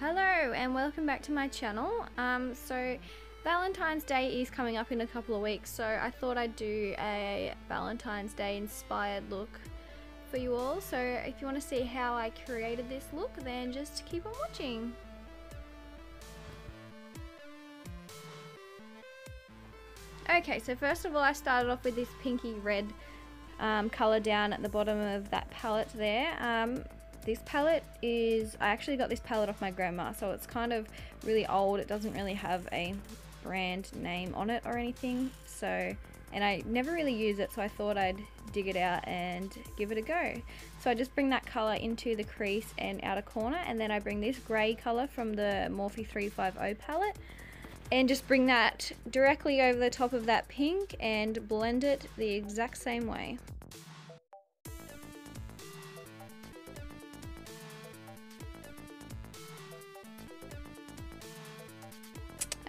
Hello and welcome back to my channel. So Valentine's Day is coming up in a couple of weeks, so I thought I'd do a Valentine's Day inspired look for you all. So if you want to see how I created this look, then just keep on watching. Okay, so first of all I started off with this pinky red colour down at the bottom of that palette there. This palette is, I actually got this palette off my grandma, so it's kind of really old. It doesn't really have a brand name on it or anything, so, and I never really use it, so I thought I'd dig it out and give it a go. So I just bring that colour into the crease and outer corner, and then I bring this grey colour from the Morphe 350 palette and just bring that directly over the top of that pink and blend it the exact same way.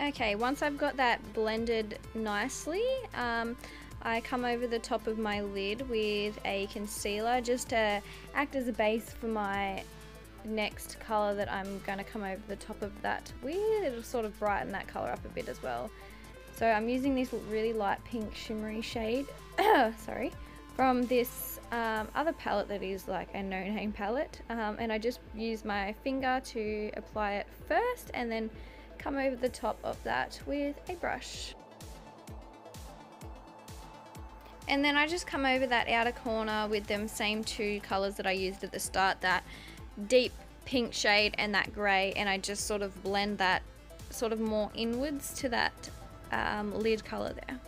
Okay, once I've got that blended nicely, I come over the top of my lid with a concealer just to act as a base for my next colour that I'm going to come over the top of that with. It'll sort of brighten that colour up a bit as well. So I'm using this really light pink shimmery shade, sorry, from this other palette that is like a no-name palette, and I just use my finger to apply it first and then come over the top of that with a brush. And then I just come over that outer corner with them same two colours that I used at the start, that deep pink shade and that grey, and I just sort of blend that sort of more inwards to that lid colour there.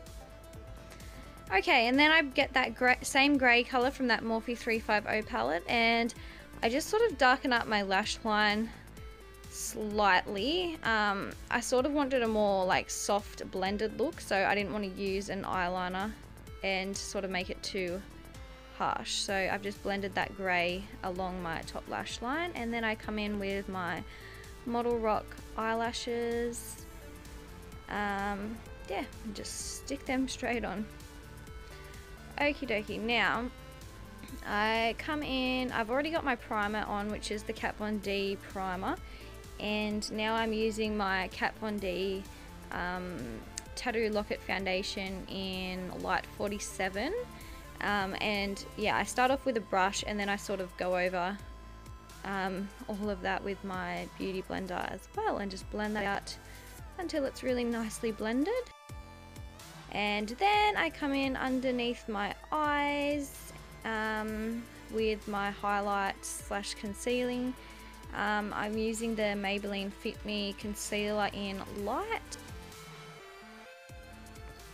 Okay, and then I get that same grey colour from that Morphe 350 palette, and I just sort of darken up my lash line slightly. I sort of wanted a more like soft blended look, so I didn't want to use an eyeliner and sort of make it too harsh, so I've just blended that grey along my top lash line, and then I come in with my Model Rock eyelashes, yeah, and just stick them straight on. Okie dokie, now I come in, I've already got my primer on, which is the Kat Von D primer, and now I'm using my Kat Von D Tattoo Locket foundation in light 47, and yeah, I start off with a brush and then I sort of go over all of that with my beauty blender as well and just blend that out until it's really nicely blended. And then I come in underneath my eyes with my highlight slash concealing. I'm using the Maybelline Fit Me concealer in light,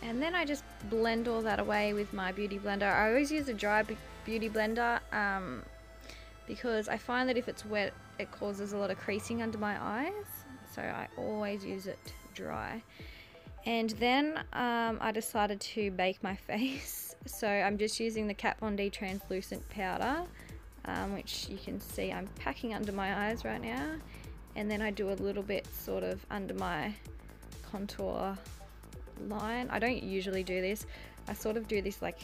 and then I just blend all that away with my beauty blender. I always use a dry beauty blender because I find that if it's wet it causes a lot of creasing under my eyes, so I always use it dry. And then I decided to bake my face, so I'm just using the Kat Von D translucent powder, which you can see I'm packing under my eyes right now, and then I do a little bit sort of under my contour line. I don't usually do this, I sort of do this like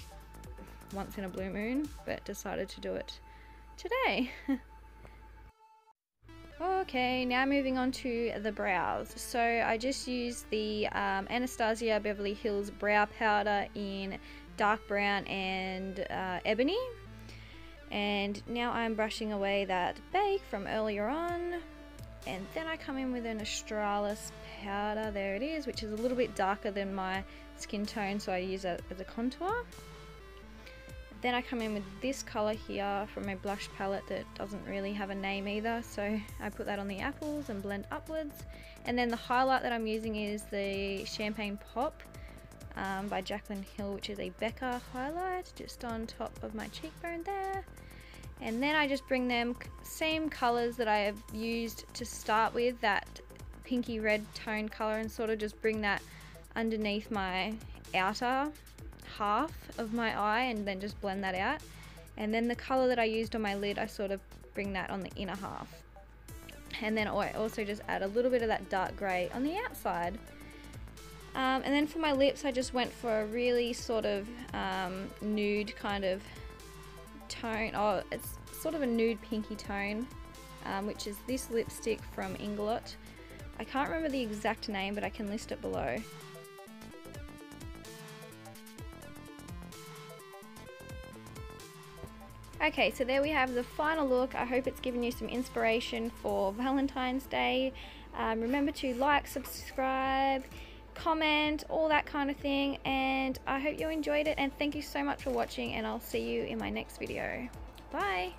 once in a blue moon, but decided to do it today. Okay, now moving on to the brows. So I just used the Anastasia Beverly Hills brow powder in dark brown and ebony. And now I'm brushing away that bake from earlier on, and then I come in with an Australis powder, there it is, which is a little bit darker than my skin tone, so I use it as a contour. Then I come in with this colour here from my blush palette that doesn't really have a name either, so I put that on the apples and blend upwards. And then the highlight that I'm using is the Champagne Pop by Jaclyn Hill, which is a Becca highlight, just on top of my cheekbone there. And then I just bring them same colours that I have used to start with, that pinky red tone colour, and sort of just bring that underneath my outer half of my eye and then just blend that out. And then the colour that I used on my lid, I sort of bring that on the inner half. And then I also just add a little bit of that dark grey on the outside. And then for my lips, I just went for a really sort of nude kind of tone. Oh, it's sort of a nude pinky tone. which is this lipstick from Inglot. I can't remember the exact name, but I can list it below. Okay, so there we have the final look. I hope it's given you some inspiration for Valentine's Day. Remember to like, subscribe, comment, all that kind of thing, and I hope you enjoyed it, and thank you so much for watching, and I'll see you in my next video. Bye!